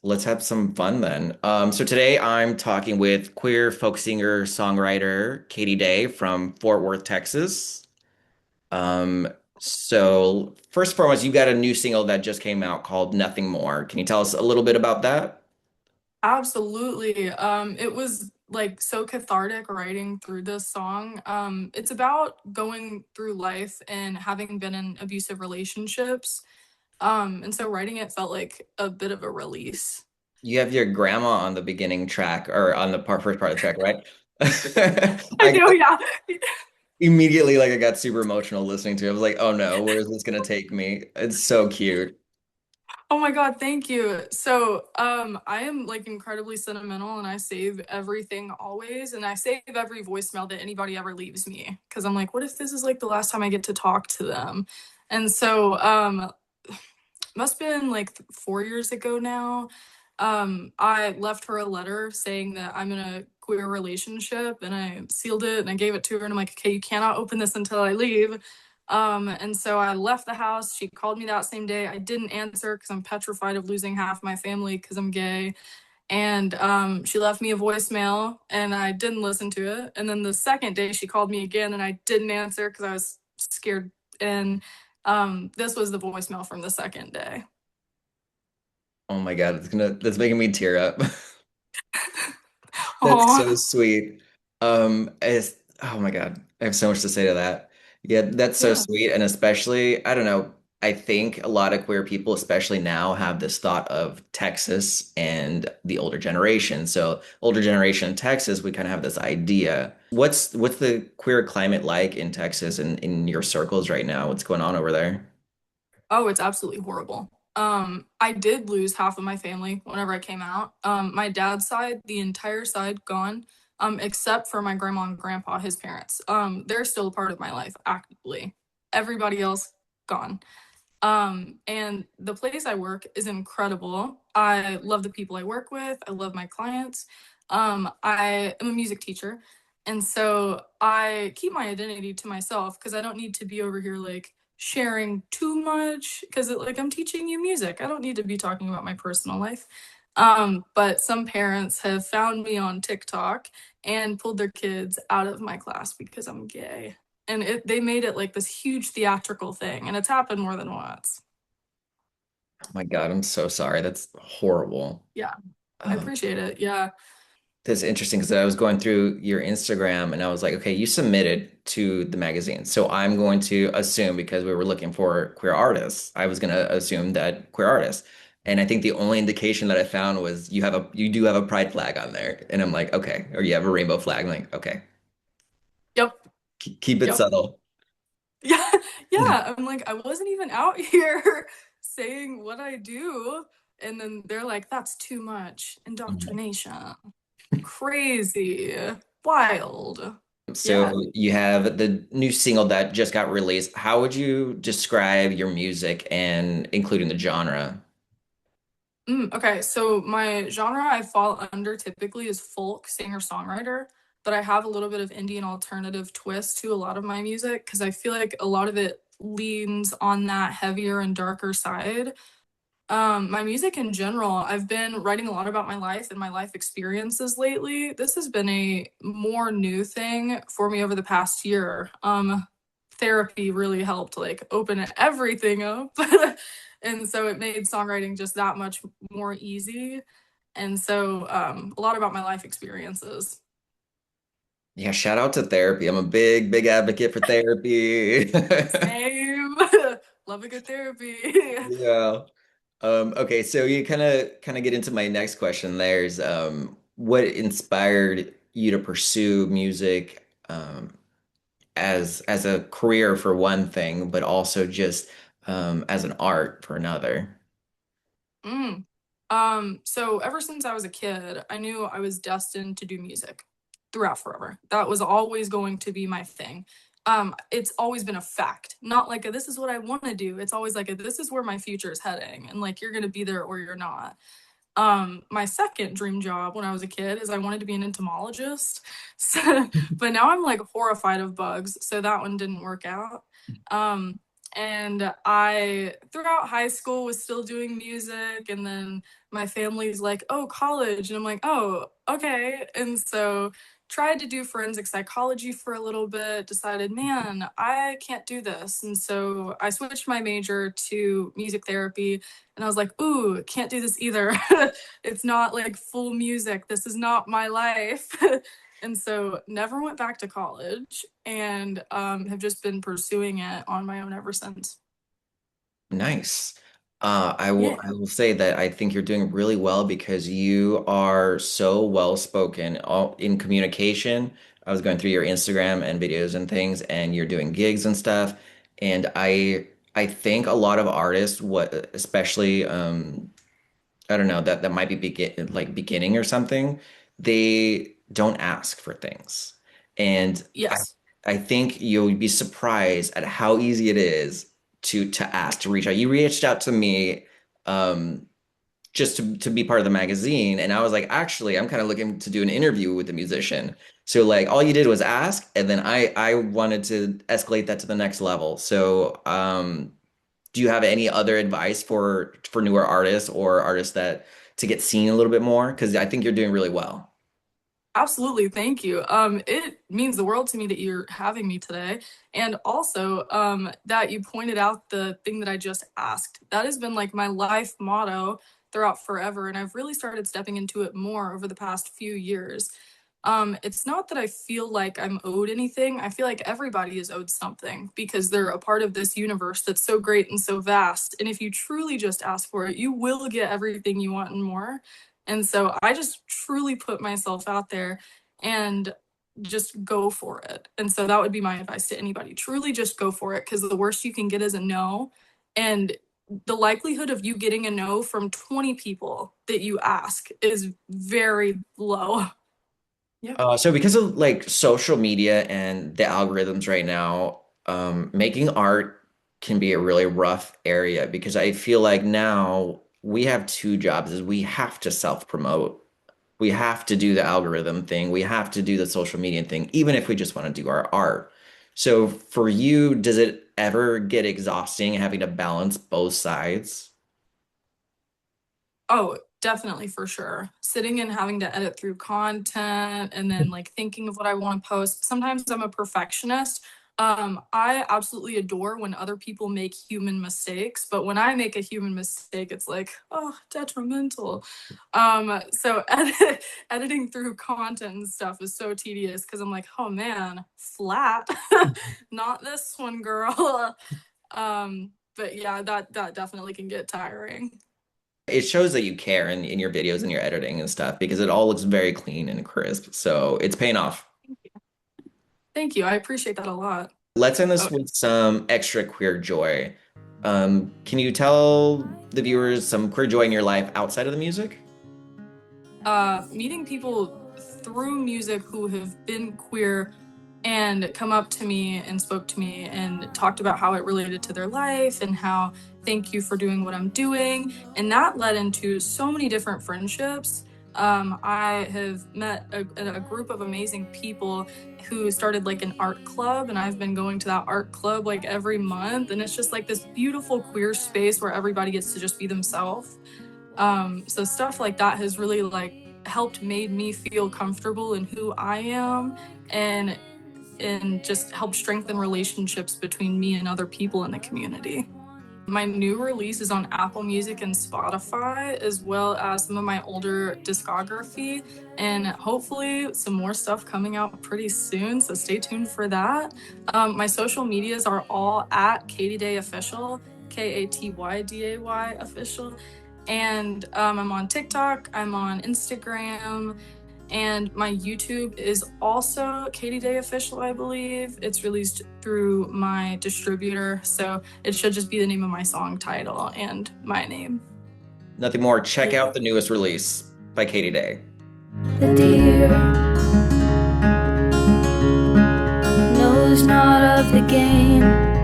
Let's have some fun then. So today I'm talking with queer folk singer songwriter Katy Day from Fort Worth, Texas. Um, so first and foremost, you got a new single that just came out called Nothing More. Can you tell us a little bit about that? Absolutely. It was like so cathartic writing through this song. It's about going through life and having been in abusive relationships. And so writing it felt like a bit of a release. You have your grandma on the beginning track or on the first part of the track, right? I I do, got yeah. immediately like I got super emotional listening to it. I was like, oh no, where is this gonna take me? It's so cute. Oh my God, thank you. So, I am like incredibly sentimental and I save everything always and I save every voicemail that anybody ever leaves me because I'm like, what if this is like the last time I get to talk to them? And so, must have been like 4 years ago now. I left her a letter saying that I'm in a queer relationship and I sealed it and I gave it to her and I'm like, okay, you cannot open this until I leave. And so I left the house. She called me that same day. I didn't answer because I'm petrified of losing half my family because I'm gay. And she left me a voicemail and I didn't listen to it. And then the second day she called me again and I didn't answer because I was scared. And this was the voicemail from the second day. Oh my God, that's making me tear up. That's so Oh, sweet. It's oh my God, I have so much to say to that. Yeah, that's so yeah. sweet, and especially, I don't know, I think a lot of queer people, especially now, have this thought of Texas and the older generation. So, older generation in Texas, we kind of have this idea. What's the queer climate like in Texas and in your circles right now? What's going on over there? Oh, it's absolutely horrible. I did lose half of my family whenever I came out. My dad's side, the entire side gone, except for my grandma and grandpa, his parents. They're still a part of my life actively. Everybody else gone. And the place I work is incredible. I love the people I work with. I love my clients. I am a music teacher. And so I keep my identity to myself because I don't need to be over here like sharing too much because like I'm teaching you music. I don't need to be talking about my personal life. But some parents have found me on TikTok and pulled their kids out of my class because I'm gay. And they made it like this huge theatrical thing, and it's happened more than once. Oh my God, I'm so sorry. That's horrible. Yeah, I Um, appreciate it. Yeah. That's interesting because I was going through your Instagram and I was like, okay, you submitted to the magazine. So I'm going to assume because we were looking for queer artists, I was going to assume that queer artists. And I think the only indication that I found was you do have a pride flag on there. And I'm like, okay, or you have a rainbow flag. I'm like, okay, Yep. keep it Yep. subtle. Yeah. Yeah. I'm like, I wasn't even out here saying what I do. And then they're like, that's too much indoctrination. Crazy. Wild. So Yeah. you have the new single that just got released. How would you describe your music and including the genre? Okay, so my genre I fall under typically is folk singer-songwriter, but I have a little bit of indie and alternative twist to a lot of my music because I feel like a lot of it leans on that heavier and darker side. My music in general, I've been writing a lot about my life and my life experiences lately. This has been a more new thing for me over the past year. Therapy really helped like open everything up. And so it made songwriting just that much more easy. And so a lot about my life experiences. Yeah, shout out to therapy. I'm a big advocate for therapy. Same. Love a good therapy. Yeah. Okay, so you kind of get into my next question. There's what inspired you to pursue music as a career for one thing, but also just as an art for another. Mm. So ever since I was a kid, I knew I was destined to do music throughout forever. That was always going to be my thing. It's always been a fact, not like a, this is what I want to do. It's always like a, this is where my future is heading, and like you're gonna be there or you're not. My second dream job when I was a kid is I wanted to be an entomologist. So, but now I'm like horrified of bugs, so that one didn't work out. Um, And I, throughout high school, was still doing music. And then my family's like, oh, college. And I'm like, oh, okay. And so tried to do forensic psychology for a little bit, decided, man, I can't do this. And so I switched my major to music therapy. And I was like, ooh, can't do this either. It's not like full music. This is not my life. And so never went back to college and have just been pursuing it on my own ever since. Nice. Yeah. I will say that I think you're doing really well because you are so well spoken all in communication. I was going through your Instagram and videos and things, and you're doing gigs and stuff. And I think a lot of artists, what especially I don't know, that might be beginning or something, they don't ask for things. And Yes. I think you'll be surprised at how easy it is to ask, to reach out. You reached out to me um just to be part of the magazine, and I was like, actually, I'm kind of looking to do an interview with a musician. So like all you did was ask, and then I wanted to escalate that to the next level. So do you have any other advice for newer artists or artists that to get seen a little bit more? Because I think you're doing really well. Absolutely. Thank you. It means the world to me that you're having me today. And also, that you pointed out the thing that I just asked. That has been like my life motto throughout forever. And I've really started stepping into it more over the past few years. It's not that I feel like I'm owed anything. I feel like everybody is owed something because they're a part of this universe that's so great and so vast. And if you truly just ask for it, you will get everything you want and more. And so I just truly put myself out there and just go for it. And so that would be my advice to anybody. Truly just go for it because the worst you can get is a no. And the likelihood of you getting a no from 20 people that you ask is very low. Yep. So because of like social media and the algorithms right now, making art can be a really rough area because I feel like now we have two jobs is we have to self-promote. We have to do the algorithm thing. We have to do the social media thing, even if we just want to do our art. So for you, does it ever get exhausting having to balance both sides? Oh, definitely for sure. Sitting and having to edit through content and then like thinking of what I want to post. Sometimes I'm a perfectionist. I absolutely adore when other people make human mistakes, but when I make a human mistake, it's like, oh, detrimental. So editing through content and stuff is so tedious because I'm like, oh man, flat, not this one, girl. But yeah, that definitely can get tiring. It shows that you care in your videos and your editing and stuff because it all looks very clean and crisp. So it's paying off. Thank you. I appreciate that a lot. Let's end this Oh, with some extra queer joy. Can you tell the viewers some queer joy in your life outside of the music? meeting people through music who have been queer and come up to me and spoke to me and talked about how it related to their life and how thank you for doing what I'm doing. And that led into so many different friendships. I have met a group of amazing people who started like an art club, and I've been going to that art club like every month. And it's just like this beautiful queer space where everybody gets to just be themselves. So stuff like that has really like helped made me feel comfortable in who I am and just helped strengthen relationships between me and other people in the community. My new release is on Apple Music and Spotify, as well as some of my older discography, and hopefully some more stuff coming out pretty soon. So stay tuned for that. My social medias are all at Katy Day Official, Katyday Official. And I'm on TikTok, I'm on Instagram, and my YouTube is also Katy Day Official, I believe. It's released through my distributor, so it should just be the name of my song title and my name. Nothing more. Check Yeah. out the newest release by Katy Day. The deer knows not of the game.